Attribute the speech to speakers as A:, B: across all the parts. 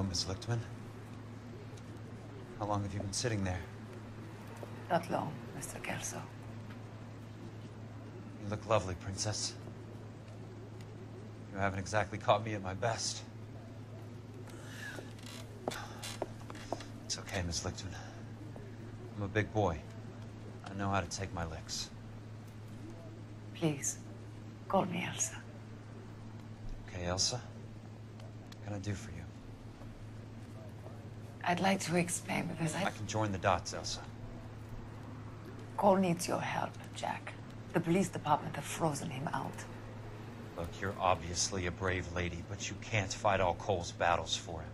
A: Hello, Miss Lichtman. How long have you been sitting there?
B: Not long, Mr. Kelso.
A: You look lovely, Princess. You haven't exactly caught me at my best. It's okay, Miss Lichtman. I'm a big boy. I know how to take my licks.
B: Please, call me Elsa.
A: Okay, Elsa? What can I do for you?
B: I'd like to explain because
A: I can join the dots, Elsa.
B: Cole needs your help, Jack. The police department have frozen him out.
A: Look, you're obviously a brave lady, but you can't fight all Cole's battles for him.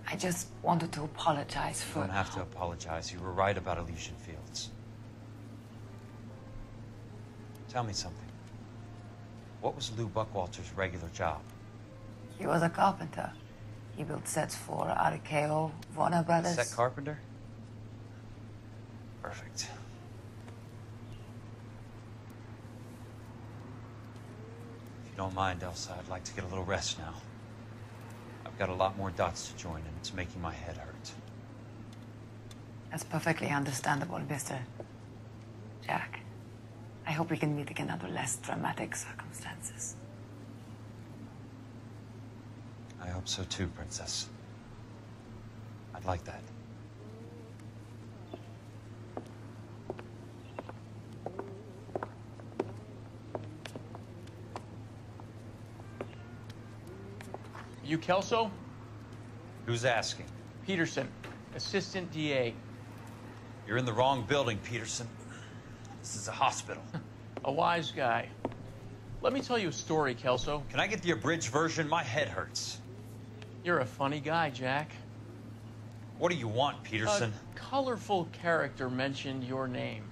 B: I just wanted to apologize for...
A: You don't have to apologize. You were right about Elysian Fields. Tell me something. What was Lou Buckwalter's regular job?
B: He was a carpenter. He built sets for RKO, Warner Brothers.
A: Set carpenter? Perfect. If you don't mind, Elsa, I'd like to get a little rest now. I've got a lot more dots to join, and it's making my head hurt.
B: That's perfectly understandable, Mr. Jack. I hope we can meet again under less dramatic circumstances.
A: I hope so too, Princess. I'd like that.
C: You Kelso?
A: Who's asking?
C: Peterson, Assistant DA.
A: You're in the wrong building, Peterson. This is a hospital.
C: A wise guy. Let me tell you a story, Kelso.
A: Can I get the abridged version? My head hurts.
C: You're a funny guy, Jack.
A: What do you want, Peterson?
C: A colorful character mentioned your name.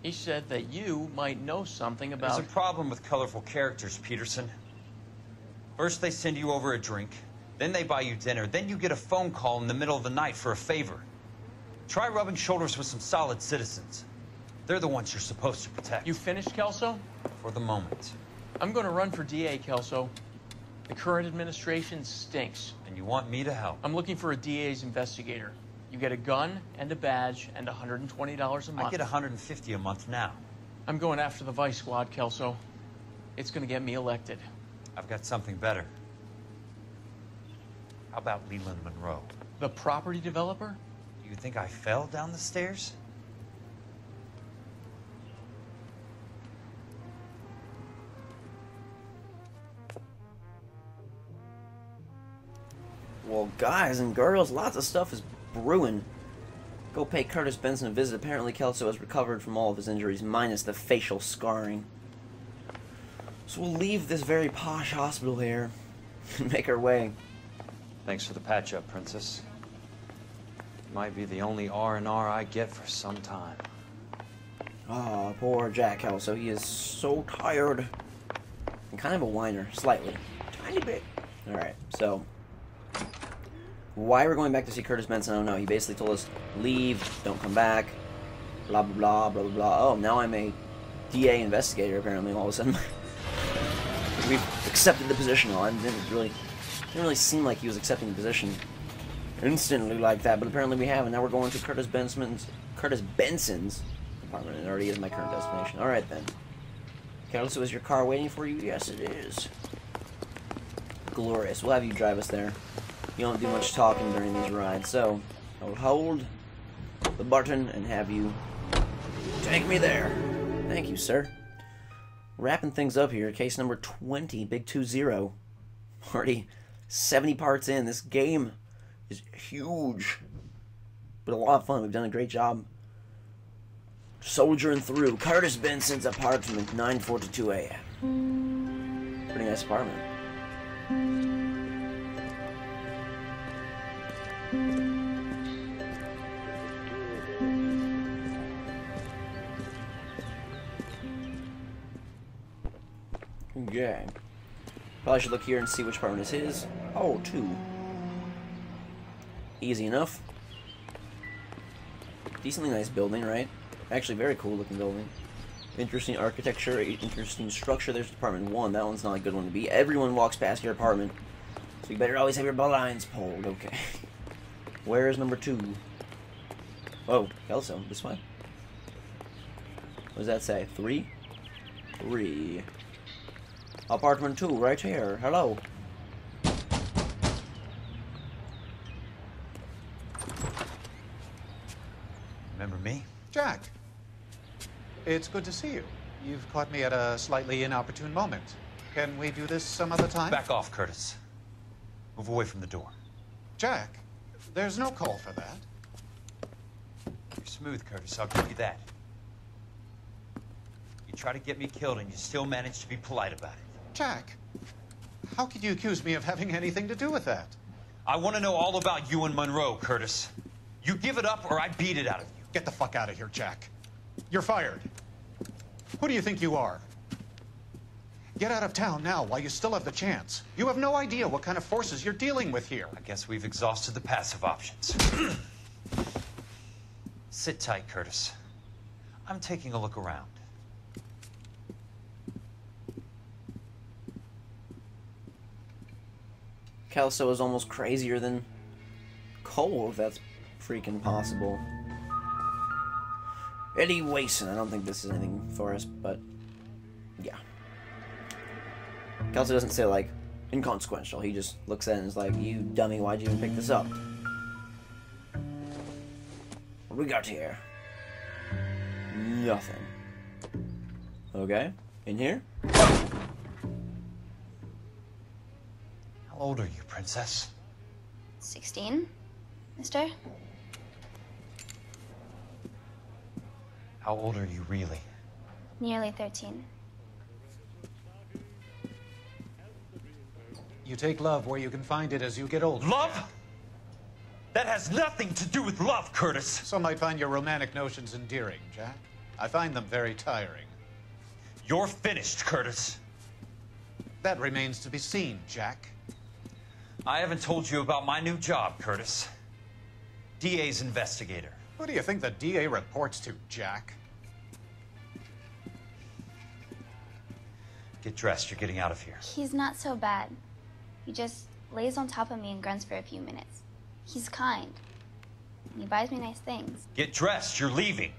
C: He said that you might know something about...
A: There's a problem with colorful characters, Peterson. First they send you over a drink, then they buy you dinner, then you get a phone call in the middle of the night for a favor. Try rubbing shoulders with some solid citizens. They're the ones you're supposed to protect.
C: You finished, Kelso?
A: For the moment.
C: I'm going to run for DA, Kelso. The current administration stinks.
A: And you want me to help?
C: I'm looking for a DA's investigator. You get a gun and a badge and $120 a month.
A: I get $150 a month now.
C: I'm going after the Vice Squad, Kelso. It's going to get me elected.
A: I've got something better. How about Leland Monroe?
C: The property developer?
A: Do you think I fell down the stairs?
D: Well, guys and girls, lots of stuff is brewing. Go pay Curtis Benson a visit. Apparently Kelso has recovered from all of his injuries, minus the facial scarring. So we'll leave this very posh hospital here and make our way.
A: Thanks for the patch-up, Princess. Might be the only R&R I get for some time.
D: Ah, poor Jack Kelso. He is so tired. And kind of a whiner, slightly. Tiny bit. Alright, so... why we're going back to see Curtis Benson, I don't know. He basically told us, leave, don't come back, blah, blah, blah, blah, blah, blah. Oh, now I'm a DA investigator, apparently, all of a sudden. We've accepted the position. Well, it didn't really seem like he was accepting the position instantly like that, but apparently we have, and now we're going to Curtis Benson's apartment. It already is my current destination. Alright, then. Kelso, is your car waiting for you? Yes, it is. Glorious. We'll have you drive us there. You don't do much talking during these rides, so I'll hold the button and have you take me there. Thank you, sir. Wrapping things up here, case number 20, Big 2-0. Already 70 parts in. This game is huge, but a lot of fun. We've done a great job soldiering through Curtis Benson's apartment, 9:42 a.m. Pretty nice apartment. Okay. Probably should look here and see which apartment is his. Oh, 2. Easy enough. Decently nice building, right? Actually, very cool looking building. Interesting architecture, interesting structure. There's apartment 1. That one's not a good one to be. Everyone walks past your apartment. So you better always have your blinds pulled. Okay. Where is number 2? Oh, Kelso, this way. What does that say? 3? 3. Apartment 2, right here. Hello.
A: Remember me?
E: Jack, it's good to see you. You've caught me at a slightly inopportune moment. Can we do this some other time?
A: Back off, Curtis. Move away from the door.
E: Jack, there's no call for that.
A: You're smooth, Curtis, I'll give you that. You try to get me killed and you still manage to be polite about it.
E: Jack, how could you accuse me of having anything to do with that?
A: I want to know all about you and Monroe, Curtis. You give it up or I beat it out of you.
E: Get the fuck out of here, Jack. You're fired. Who do you think you are? Get out of town now while you still have the chance. You have no idea what kind of forces you're dealing with here.
A: I guess we've exhausted the passive options. Sit tight, Curtis. I'm taking a look around.
D: Kelso is almost crazier than Cole, if that's freaking possible. Eddie Wason. I don't think this is anything for us, but yeah. Kelso doesn't say, like, inconsequential. He just looks at it and is like, you dummy, why'd you even pick this up? What do we got here? Nothing. Okay. In here?
A: How old are you, Princess?
F: 16, mister?
A: How old are you really?
F: Nearly 13.
E: You take love where you can find it as you get older.
A: Love? That has nothing to do with love, Curtis.
E: Some might find your romantic notions endearing, Jack. I find them very tiring.
A: You're finished, Curtis.
E: That remains to be seen, Jack.
A: I haven't told you about my new job, Curtis. DA's investigator.
E: Who do you think the DA reports to, Jack?
A: Get dressed, you're getting out of here.
F: He's not so bad. He just lays on top of me and grunts for a few minutes. He's kind. And he buys me nice things.
A: Get dressed, you're leaving.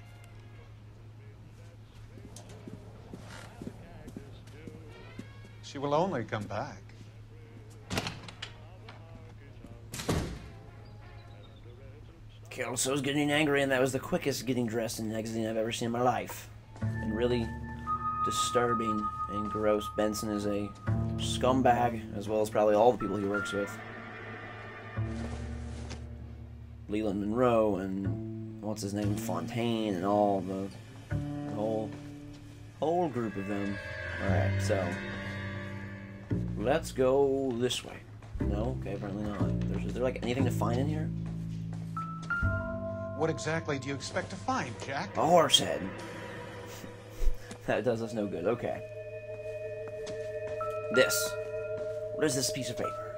E: She will only come back.
D: Kelso's getting angry, and that was the quickest getting dressed in an exiting I've ever seen in my life. And really disturbing and gross. Benson is a scumbag, as well as probably all the people he works with. Leland Monroe and what's his name, Fontaine, and all the whole group of them. All right, so let's go this way. No, okay, apparently not. Is there like anything to find in here?
E: What exactly do you expect to find, Jack?
D: A horse head. That does us no good. Okay. This. What is this piece of paper?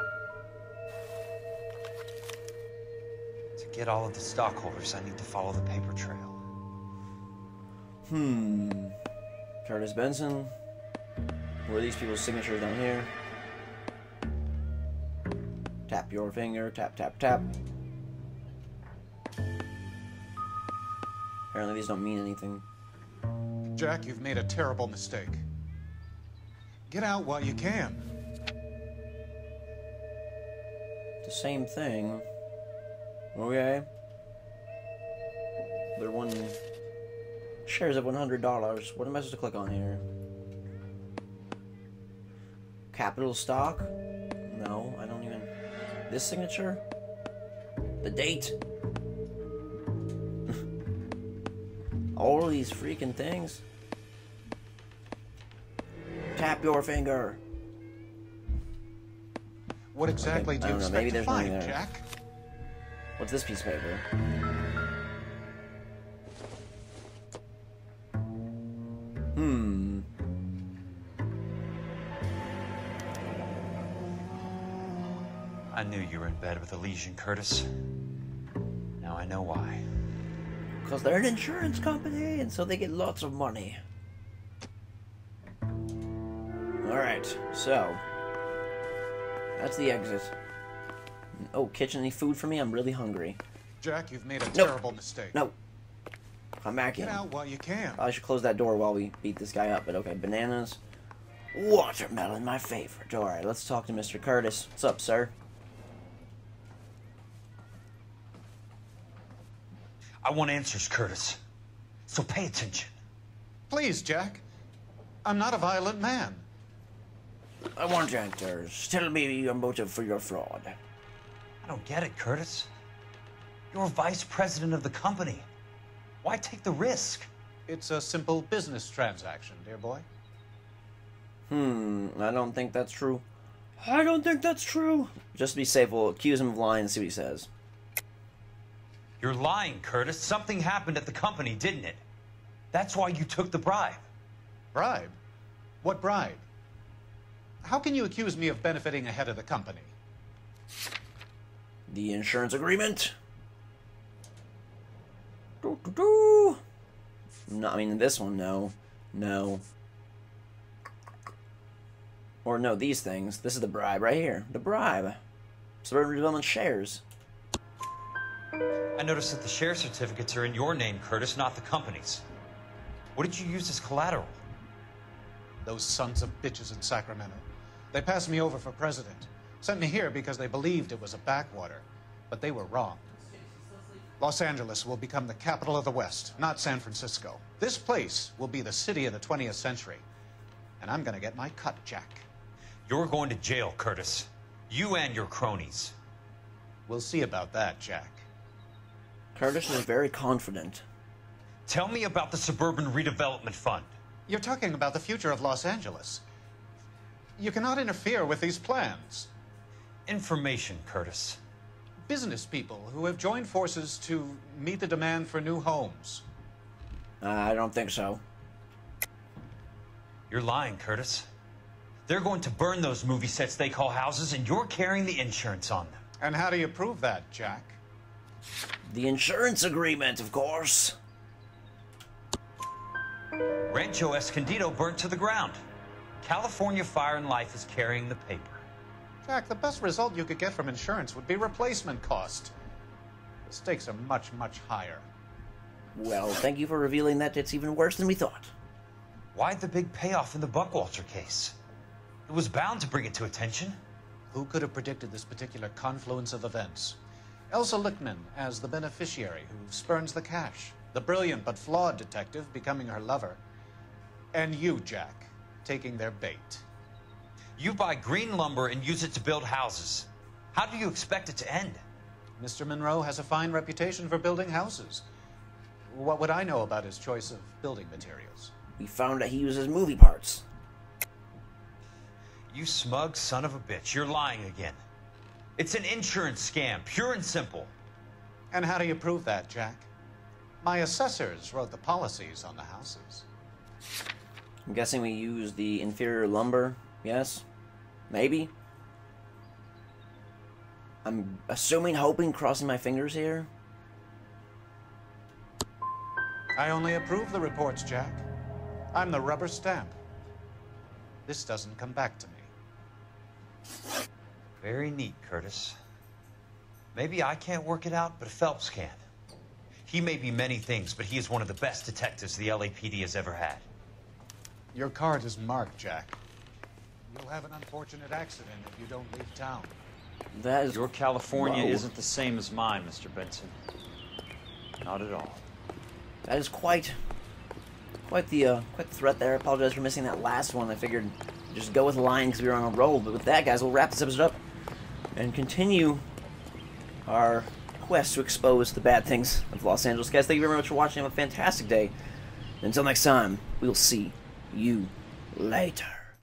A: To get all of the stockholders, I need to follow the paper trail.
D: Curtis Benson. What are these people's signatures down here? Tap your finger. Tap, tap, tap. Apparently these don't mean anything.
E: Jack, you've made a terrible mistake. Get out while you can.
D: The same thing. Okay. They're one shares of $100. What am I supposed to click on here? Capital stock? No, I don't even. This signature? The date? All of these freaking things. Tap your finger.
E: What exactly do you expect to find,
D: nothing there.
E: Jack?
D: What's this piece of paper?
A: I knew you were in bed with Elysian, Curtis. Now I know why.
D: Because they're an insurance company, and so they get lots of money. Alright, so that's the exit. Oh, kitchen, any food for me? I'm really hungry.
E: Jack, you've made a
D: Nope.
E: terrible mistake.
D: No. Come back in.
E: Get out while you can.
D: I should close that door while we beat this guy up, but okay. Bananas. Watermelon, my favorite. Alright, let's talk to Mr. Curtis. What's up, sir?
A: I want answers, Curtis. So pay attention.
E: Please, Jack. I'm not a violent man.
D: I want answers. Tell me your motive for your fraud.
A: I don't get it, Curtis. You're vice president of the company. Why take the risk?
E: It's a simple business transaction, dear boy.
D: I don't think that's true. I don't think that's true. Just to be safe, we'll accuse him of lying and see what he says.
A: You're lying, Curtis. Something happened at the company, didn't it? That's why you took the bribe.
E: Bribe? What bribe? How can you accuse me of benefiting ahead of the company?
D: The insurance agreement. Doo-doo-doo. No, I mean this one, no. No. Or no, these things. This is the bribe right here. The bribe. Suburban Development shares.
A: I noticed that the share certificates are in your name, Curtis, not the company's. What did you use as collateral?
E: Those sons of bitches in Sacramento. They passed me over for president. Sent me here because they believed it was a backwater. But they were wrong. Los Angeles will become the capital of the West, not San Francisco. This place will be the city of the 20th century. And I'm gonna get my cut, Jack.
A: You're going to jail, Curtis. You and your cronies.
E: We'll see about that, Jack.
D: Curtis is very confident.
A: Tell me about the Suburban Redevelopment Fund.
E: You're talking about the future of Los Angeles. You cannot interfere with these plans.
A: Information, Curtis.
E: Business people who have joined forces to meet the demand for new homes.
D: I don't think so.
A: You're lying, Curtis. They're going to burn those movie sets they call houses, and you're carrying the insurance on them.
E: And how do you prove that, Jack?
D: The insurance agreement, of course.
A: Rancho Escondido burnt to the ground. California Fire and Life is carrying the paper.
E: Jack, the best result you could get from insurance would be replacement cost. The stakes are much, much higher.
D: Well, thank you for revealing that it's even worse than we thought.
A: Why the big payoff in the Buckwalter case? It was bound to bring it to attention.
E: Who could have predicted this particular confluence of events? Elsa Lichtman as the beneficiary who spurns the cash. The brilliant but flawed detective becoming her lover. And you, Jack, taking their bait.
A: You buy green lumber and use it to build houses. How do you expect it to end?
E: Mr. Monroe has a fine reputation for building houses. What would I know about his choice of building materials?
D: We found that he uses movie parts.
A: You smug son of a bitch, you're lying again. It's an insurance scam, pure and simple.
E: And how do you prove that, Jack? My assessors wrote the policies on the houses.
D: I'm guessing we use the inferior lumber. Yes? Maybe? I'm assuming, hoping, crossing my fingers here.
E: I only approve the reports, Jack. I'm the rubber stamp. This doesn't come back to me.
A: Very neat, Curtis. Maybe I can't work it out, but Phelps can. He may be many things, but he is one of the best detectives the LAPD has ever had.
E: Your card is marked, Jack. You'll have an unfortunate accident if you don't leave town.
D: That is...
A: Your California
D: Whoa.
A: isn't the same as mine, Mr. Benson. Not at all.
D: That is quite the threat there. I apologize for missing that last one. I figured just go with the line because we were on a roll. But with that, guys, we'll wrap this episode up and continue our quest to expose the bad things of Los Angeles. Guys, thank you very much for watching. Have a fantastic day. And until next time, we'll see you later.